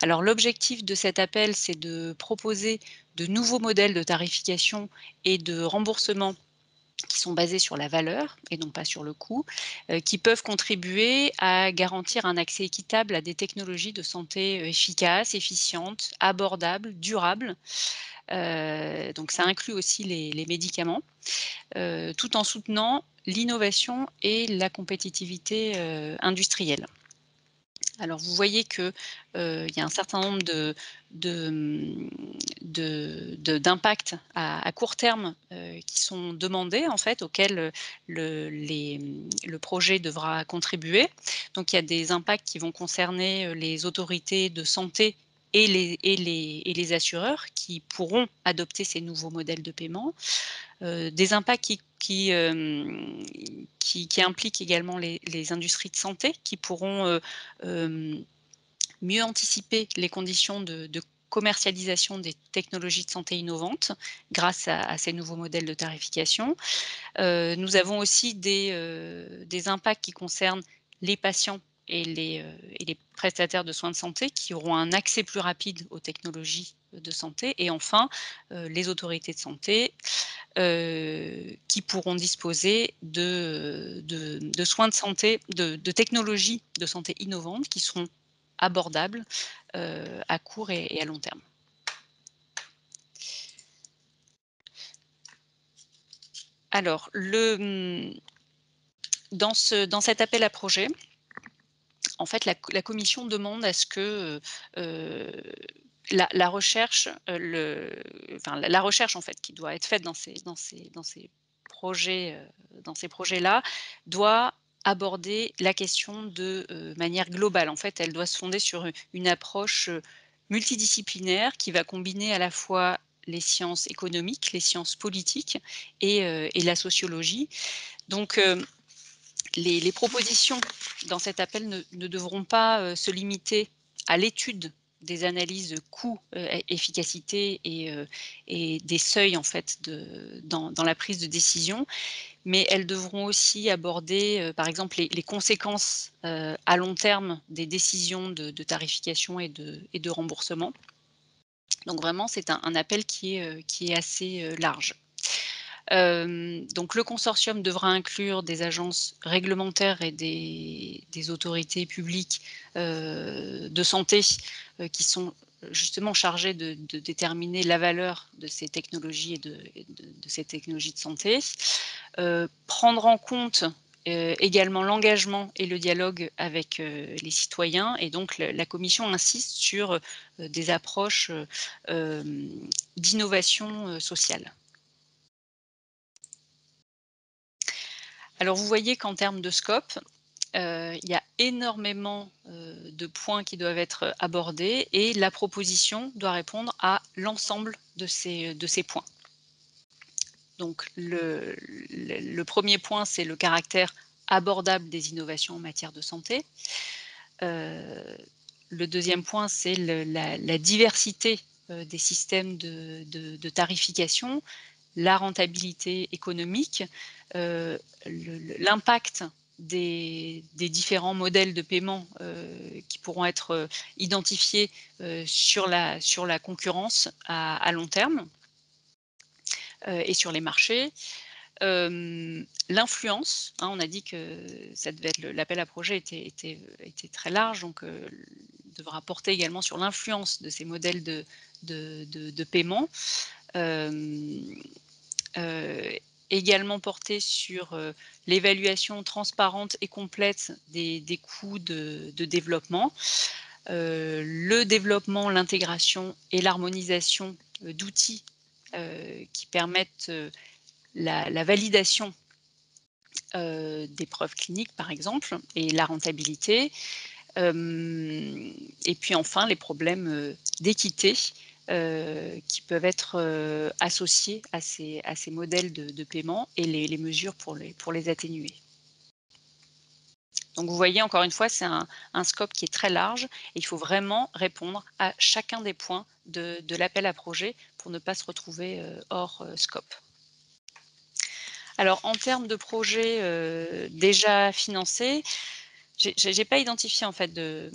Alors l'objectif de cet appel, c'est de proposer de nouveaux modèles de tarification et de remboursement qui sont basés sur la valeur et non pas sur le coût, qui peuvent contribuer à garantir un accès équitable à des technologies de santé efficaces, efficientes, abordables, durables. Donc ça inclut aussi les médicaments, tout en soutenant l'innovation et la compétitivité industrielle. Alors vous voyez que, il y a un certain nombre d'impacts à court terme, qui sont demandés en fait, auxquels, le projet devra contribuer. Donc il y a des impacts qui vont concerner, les autorités de santé et les assureurs qui pourront adopter ces nouveaux modèles de paiement. Des impacts qui impliquent également les industries de santé qui pourront, mieux anticiper les conditions de commercialisation des technologies de santé innovantes grâce à ces nouveaux modèles de tarification. Nous avons aussi des impacts qui concernent les patients et les prestataires de soins de santé qui auront un accès plus rapide aux technologies de santé, et enfin, les autorités de santé qui pourront disposer de soins de santé, de technologies de santé innovantes qui seront abordables à court et à long terme. Alors, dans cet appel à projet, en fait, la commission demande à ce que la recherche, la recherche en fait qui doit être faite dans ces projets, dans ces projets-là, doit aborder la question de manière globale. En fait, elle doit se fonder sur une approche multidisciplinaire qui va combiner à la fois les sciences économiques, les sciences politiques et la sociologie. Donc, les propositions dans cet appel ne devront pas se limiter à l'étude des analyses coûts, efficacité et des seuils en fait dans la prise de décision, mais elles devront aussi aborder, par exemple les conséquences, à long terme des décisions de tarification et de remboursement. Donc vraiment, c'est un appel qui est assez large. Donc le consortium devra inclure des agences réglementaires et des autorités publiques de santé qui sont justement chargées de déterminer la valeur de ces technologies et de ces technologies de santé. Prendre en compte également l'engagement et le dialogue avec les citoyens, et donc la commission insiste sur des approches d'innovation sociale. Alors vous voyez qu'en termes de scope, il y a énormément de points qui doivent être abordés, et la proposition doit répondre à l'ensemble de ces points. Donc le premier point, c'est le caractère abordable des innovations en matière de santé. Le deuxième point, c'est la diversité des systèmes de tarification, la rentabilité économique, l'impact des différents modèles de paiement qui pourront être identifiés sur la concurrence à long terme et sur les marchés. L'influence, hein, on a dit que ça devait être l'appel à projet était très large, donc devra porter également sur l'influence de ces modèles de paiement. Également porter sur l'évaluation transparente et complète des coûts de développement, le développement, l'intégration et l'harmonisation d'outils qui permettent la validation des preuves cliniques, par exemple, et la rentabilité. Et puis enfin, les problèmes d'équité qui peuvent être associés à ces modèles de paiement, et les mesures pour les atténuer. Donc vous voyez, encore une fois, c'est un scope qui est très large, et il faut vraiment répondre à chacun des points de l'appel à projet pour ne pas se retrouver hors scope. Alors en termes de projets déjà financés, j'ai pas identifié en fait de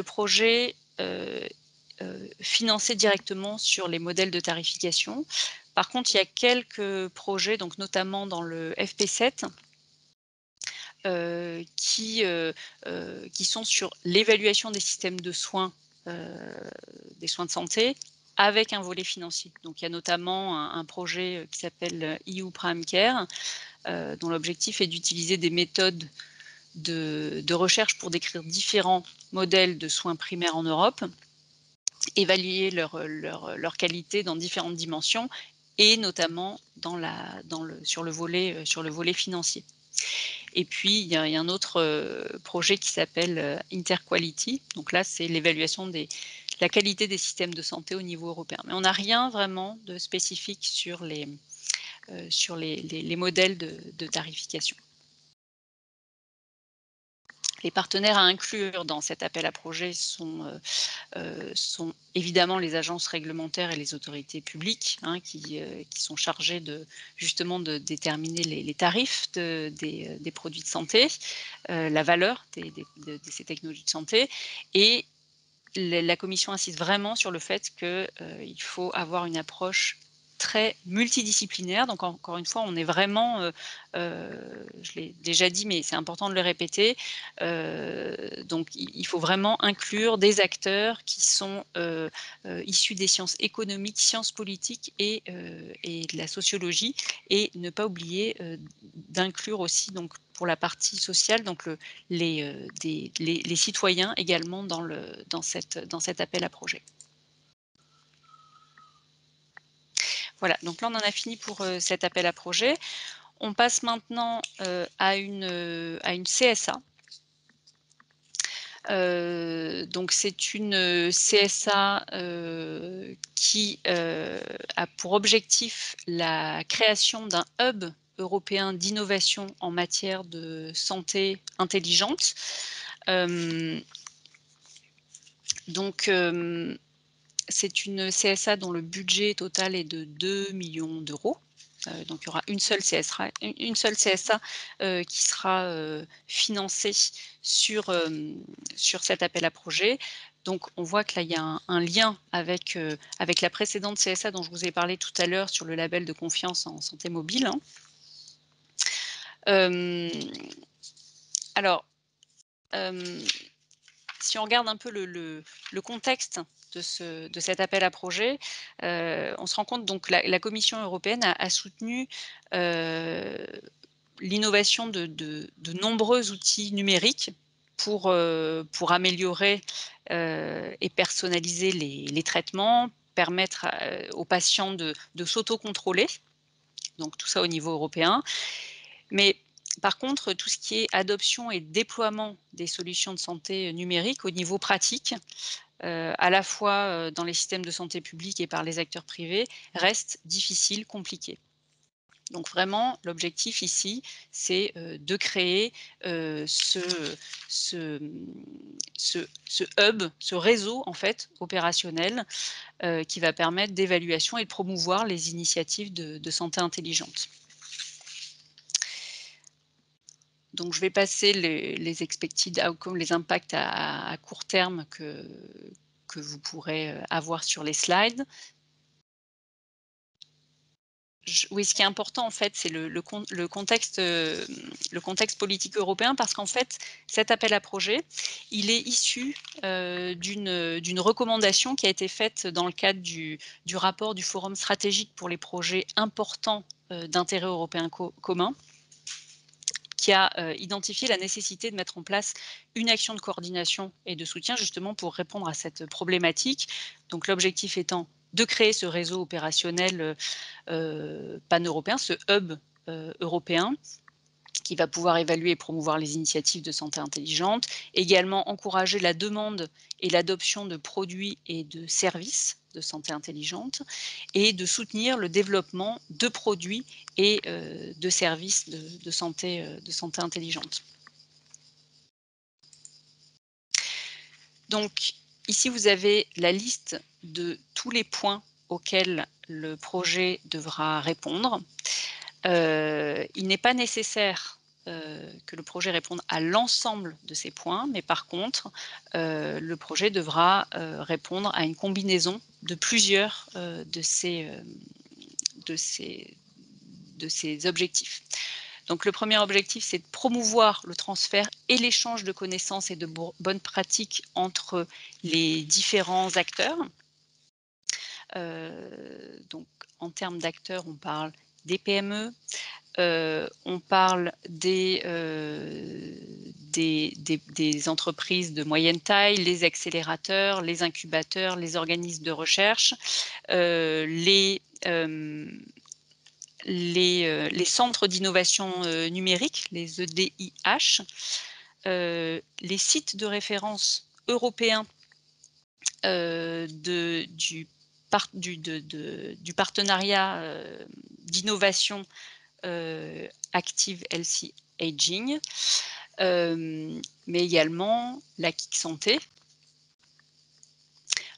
projets financés directement sur les modèles de tarification. Par contre, il y a quelques projets, donc notamment dans le FP7, qui sont sur l'évaluation des systèmes de soins, des soins de santé, avec un volet financier. Donc il y a notamment un projet qui s'appelle EU Prime Care, dont l'objectif est d'utiliser des méthodes de recherche pour décrire différents modèles de soins primaires en Europe, évaluer leur qualité dans différentes dimensions, et notamment sur le volet financier. Et puis il y a un autre projet qui s'appelle Interquality. Donc là, c'est l'évaluation de la qualité des systèmes de santé au niveau européen. Mais on n'a rien vraiment de spécifique sur les modèles de tarification. Les partenaires à inclure dans cet appel à projet sont évidemment les agences réglementaires et les autorités publiques, hein, qui sont chargées justement de déterminer les tarifs des produits de santé, la valeur de ces technologies de santé. Et la commission insiste vraiment sur le fait qu'il faut avoir une approche très multidisciplinaire. Donc encore une fois, on est vraiment, je l'ai déjà dit, mais c'est important de le répéter, donc il faut vraiment inclure des acteurs qui sont issus des sciences économiques, sciences politiques et de la sociologie, et ne pas oublier d'inclure aussi, donc pour la partie sociale, donc les citoyens également dans cet appel à projet. Voilà, donc là on en a fini pour cet appel à projet. On passe maintenant à une CSA. Donc c'est une CSA qui a pour objectif la création d'un hub européen d'innovation en matière de santé intelligente. Donc c'est une CSA dont le budget total est de 2 millions d'euros. Donc il y aura une seule CSA qui sera financée sur cet appel à projet. Donc on voit que là, il y a un lien avec la précédente CSA dont je vous ai parlé tout à l'heure sur le label de confiance en santé mobile, hein. Alors, si on regarde un peu le contexte de cet appel à projet, on se rend compte, donc la Commission européenne a soutenu l'innovation de nombreux outils numériques pour améliorer et personnaliser les traitements, permettre aux patients de s'autocontrôler, donc tout ça au niveau européen. Mais par contre, tout ce qui est adoption et déploiement des solutions de santé numériques au niveau pratique, à la fois, dans les systèmes de santé publique et par les acteurs privés, reste difficile, compliqué. Donc vraiment, l'objectif ici, c'est, de créer, ce, mmh, ce hub, ce réseau en fait opérationnel, qui va permettre d'évaluation et de promouvoir les initiatives de santé intelligente. Donc je vais passer les expected outcomes, les impacts à court terme que vous pourrez, avoir sur les slides. Oui, ce qui est important en fait, c'est le contexte politique européen parce qu'en fait, cet appel à projet, il est issu, d'une recommandation qui a été faite dans le cadre du rapport du Forum stratégique pour les projets importants, d'intérêt européen commun, qui a, identifié la nécessité de mettre en place une action de coordination et de soutien justement pour répondre à cette problématique. Donc l'objectif étant de créer ce réseau opérationnel, pan-européen, ce hub, européen qui va pouvoir évaluer et promouvoir les initiatives de santé intelligente, également encourager la demande et l'adoption de produits et de services de santé intelligente et de soutenir le développement de produits et de services de santé intelligente. Donc ici, vous avez la liste de tous les points auxquels le projet devra répondre. Il n'est pas nécessaire, que le projet réponde à l'ensemble de ces points, mais par contre, le projet devra, répondre à une combinaison de plusieurs, de ces de ces objectifs. Donc le premier objectif, c'est de promouvoir le transfert et l'échange de connaissances et de bonnes pratiques entre les différents acteurs. Donc en termes d'acteurs, on parle des PME, on parle des entreprises de moyenne taille, les accélérateurs, les incubateurs, les organismes de recherche, les centres d'innovation, numérique, les EDIH, les sites de référence européens, de du partenariat, d'innovation, Active Healthy Aging, mais également la KIC Santé.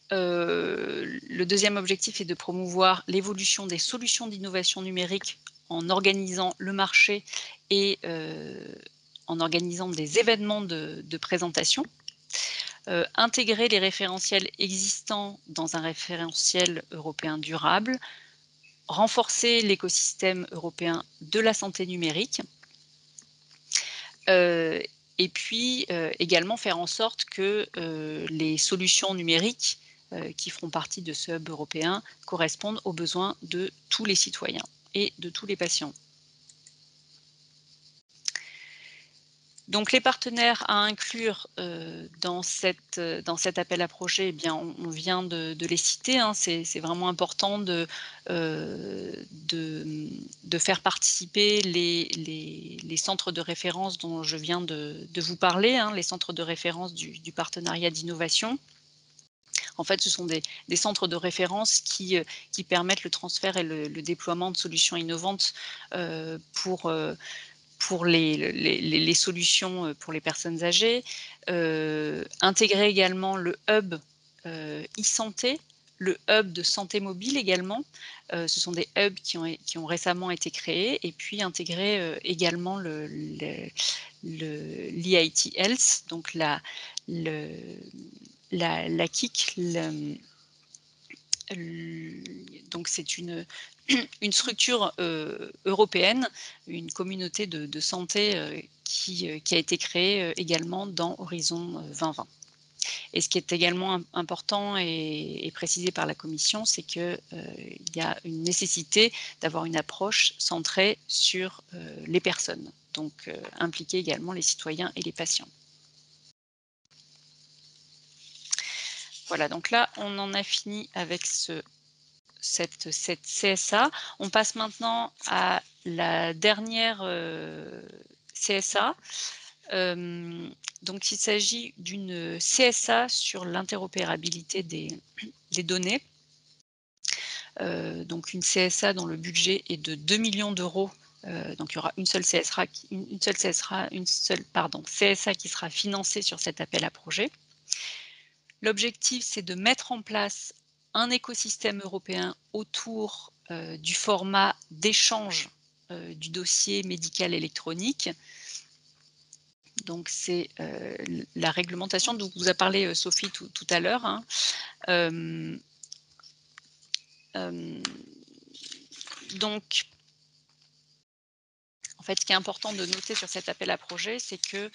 Le deuxième objectif est de promouvoir l'évolution des solutions d'innovation numérique en organisant le marché et en organisant des événements de présentation. Intégrer les référentiels existants dans un référentiel européen durable, renforcer l'écosystème européen de la santé numérique, et puis également faire en sorte que les solutions numériques qui feront partie de ce hub européen correspondent aux besoins de tous les citoyens et de tous les patients. Donc les partenaires à inclure dans cet appel à projet, eh bien, on vient de les citer, hein. C'est vraiment important de faire participer les centres de référence dont je viens de vous parler, hein, les centres de référence du partenariat d'innovation. En fait, ce sont des centres de référence qui permettent le transfert et le déploiement de solutions innovantes pour les solutions, pour les personnes âgées. Intégrer également le hub, e-santé, le hub de santé mobile également. Ce sont des hubs qui ont récemment été créés et puis intégrer, également l'EIT Health, donc la KIC, donc c'est une structure, européenne, une communauté de santé, qui a été créée, également dans Horizon, 2020. Et ce qui est également important et précisé par la commission, c'est qu'il y a une nécessité d'avoir une approche centrée sur les personnes, donc impliquer également les citoyens et les patients. Voilà, donc là, on en a fini avec cette CSA. On passe maintenant à la dernière CSA. Donc il s'agit d'une CSA sur l'interopérabilité des données. Donc une CSA dont le budget est de 2 millions d'euros. Donc il y aura une seule CSA qui sera financée sur cet appel à projet. L'objectif, c'est de mettre en place un écosystème européen autour du format d'échange du dossier médical électronique. Donc c'est la réglementation dont vous a parlé Sophie tout à l'heure. Hein. Donc, en fait, ce qui est important de noter sur cet appel à projet, c'est que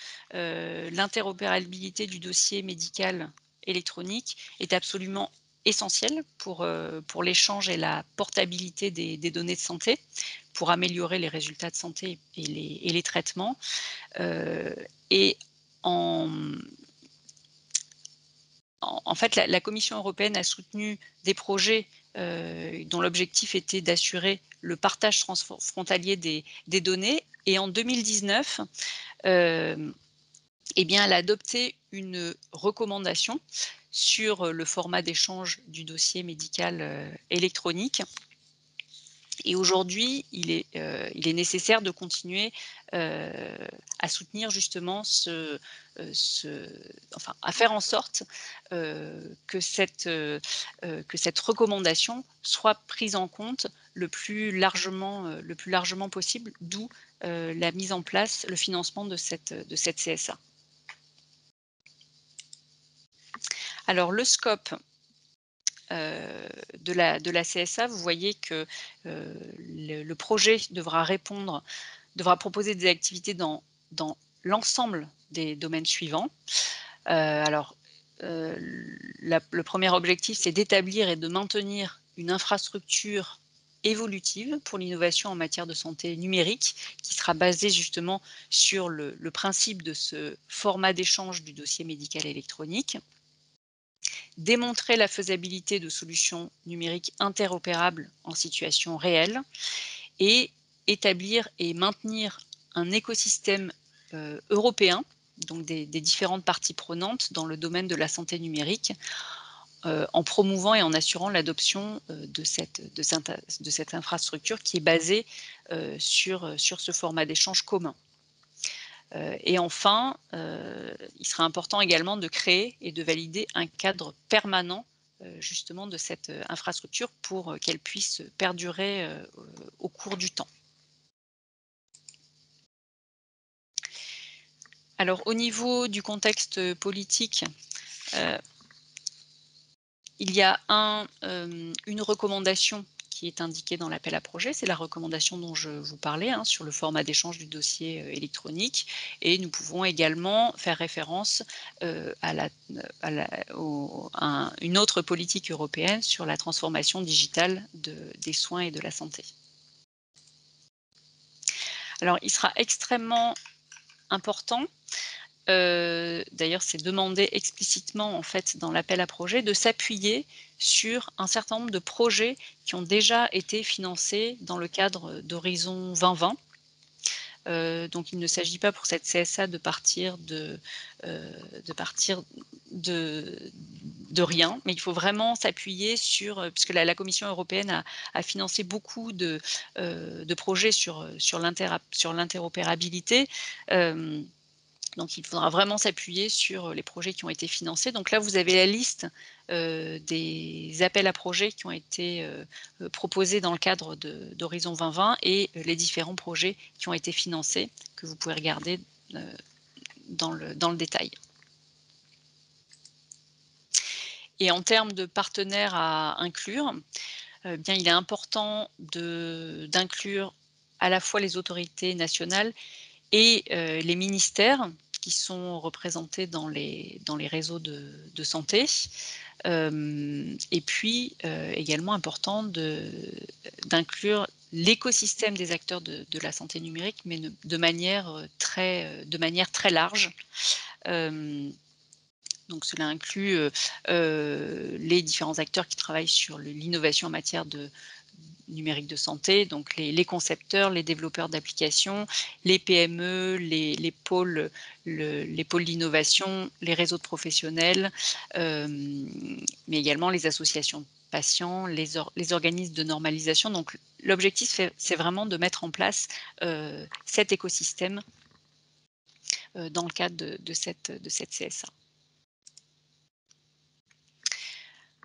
l'interopérabilité du dossier médical électronique est absolument essentielle pour l'échange et la portabilité des données de santé, pour améliorer les résultats de santé et les traitements. Et en fait, la Commission européenne a soutenu des projets dont l'objectif était d'assurer le partage transfrontalier des données. Et en 2019, eh bien, elle a adopté une recommandation sur le format d'échange du dossier médical électronique. Et aujourd'hui, il est nécessaire de continuer à soutenir justement à faire en sorte que cette recommandation soit prise en compte le plus largement possible, d'où la mise en place, le financement de cette CSA. Alors le scope de la CSA, vous voyez que le projet devra proposer des activités dans l'ensemble des domaines suivants. Le premier objectif, c'est d'établir et de maintenir une infrastructure évolutive pour l'innovation en matière de santé numérique, qui sera basée justement sur le principe de ce format d'échange du dossier médical électronique. Démontrer la faisabilité de solutions numériques interopérables en situation réelle et établir et maintenir un écosystème européen, donc des différentes parties prenantes dans le domaine de la santé numérique, en promouvant et en assurant l'adoption de cette infrastructure qui est basée sur ce format d'échange commun. Et enfin, il sera important également de créer et de valider un cadre permanent justement de cette infrastructure pour qu'elle puisse perdurer au cours du temps. Alors au niveau du contexte politique, il y a une recommandation qui est indiquée dans l'appel à projet, c'est la recommandation dont je vous parlais, hein, sur le format d'échange du dossier électronique. Et nous pouvons également faire référence à une autre politique européenne sur la transformation digitale des soins et de la santé. Alors, il sera extrêmement important, d'ailleurs c'est demandé explicitement en fait dans l'appel à projet, de s'appuyer sur un certain nombre de projets qui ont déjà été financés dans le cadre d'Horizon 2020. Donc il ne s'agit pas pour cette CSA de partir de rien, mais il faut vraiment s'appuyer sur, puisque la Commission européenne a financé beaucoup de projets sur l'interopérabilité. Donc il faudra vraiment s'appuyer sur les projets qui ont été financés. Donc là, vous avez la liste des appels à projets qui ont été proposés dans le cadre d'Horizon 2020 et les différents projets qui ont été financés, que vous pouvez regarder dans le détail. Et en termes de partenaires à inclure, bien, il est important d'inclure à la fois les autorités nationales et les ministères qui sont représentés dans les réseaux de santé. Et puis, également important d'inclure l'écosystème des acteurs de la santé numérique, mais de manière très large. Donc cela inclut, les différents acteurs qui travaillent sur l'innovation en matière de numérique de santé, donc les concepteurs, les développeurs d'applications, les PME, les pôles d'innovation, les réseaux de professionnels, mais également les associations de patients, les organismes de normalisation. Donc l'objectif, c'est vraiment de mettre en place, cet écosystème, dans le cadre de cette CSA.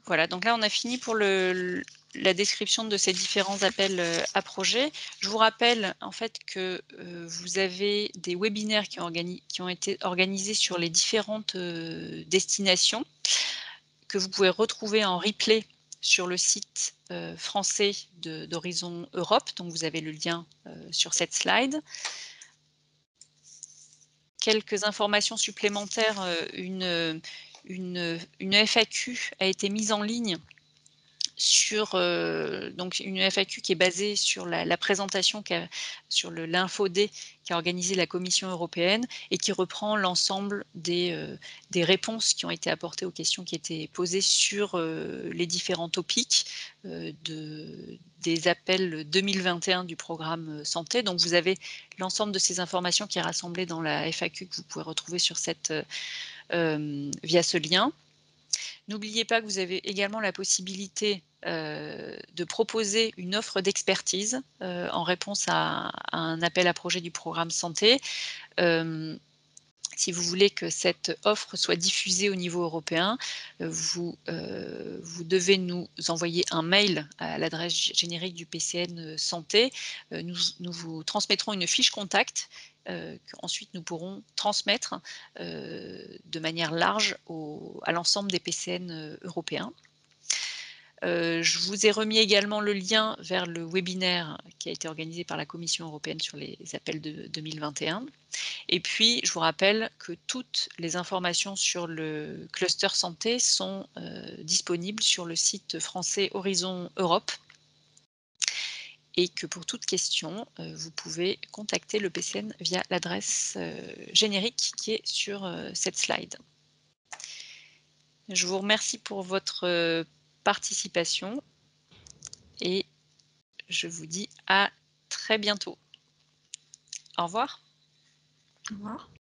Voilà, donc là, on a fini pour la description de ces différents appels, à projets. Je vous rappelle, en fait, que, vous avez des webinaires qui ont été organisés sur les différentes, destinations, que vous pouvez retrouver en replay sur le site, français d'Horizon Europe. Donc vous avez le lien, sur cette slide. Quelques informations supplémentaires, une FAQ a été mise en ligne sur, donc une FAQ qui est basée sur la présentation sur l'info-D qu'a organisé la Commission européenne et qui reprend l'ensemble des réponses qui ont été apportées aux questions qui étaient posées sur, les différents topics, des appels 2021 du programme, santé. Donc vous avez l'ensemble de ces informations qui est rassemblée dans la FAQ que vous pouvez retrouver sur via ce lien. N'oubliez pas que vous avez également la possibilité, de proposer une offre d'expertise, en réponse à un appel à projet du programme santé. Si vous voulez que cette offre soit diffusée au niveau européen, vous devez nous envoyer un mail à l'adresse générique du PCN, santé. Nous vous transmettrons une fiche contact, qu'ensuite nous pourrons transmettre, de manière large à l'ensemble des PCN, européens. Je vous ai remis également le lien vers le webinaire qui a été organisé par la Commission européenne sur les appels de 2021. Et puis, je vous rappelle que toutes les informations sur le cluster santé sont, disponibles sur le site français Horizon Europe et que pour toute question, vous pouvez contacter le PCN via l'adresse, générique qui est sur, cette slide. Je vous remercie pour votre, participation et je vous dis à très bientôt. Au revoir. Au revoir.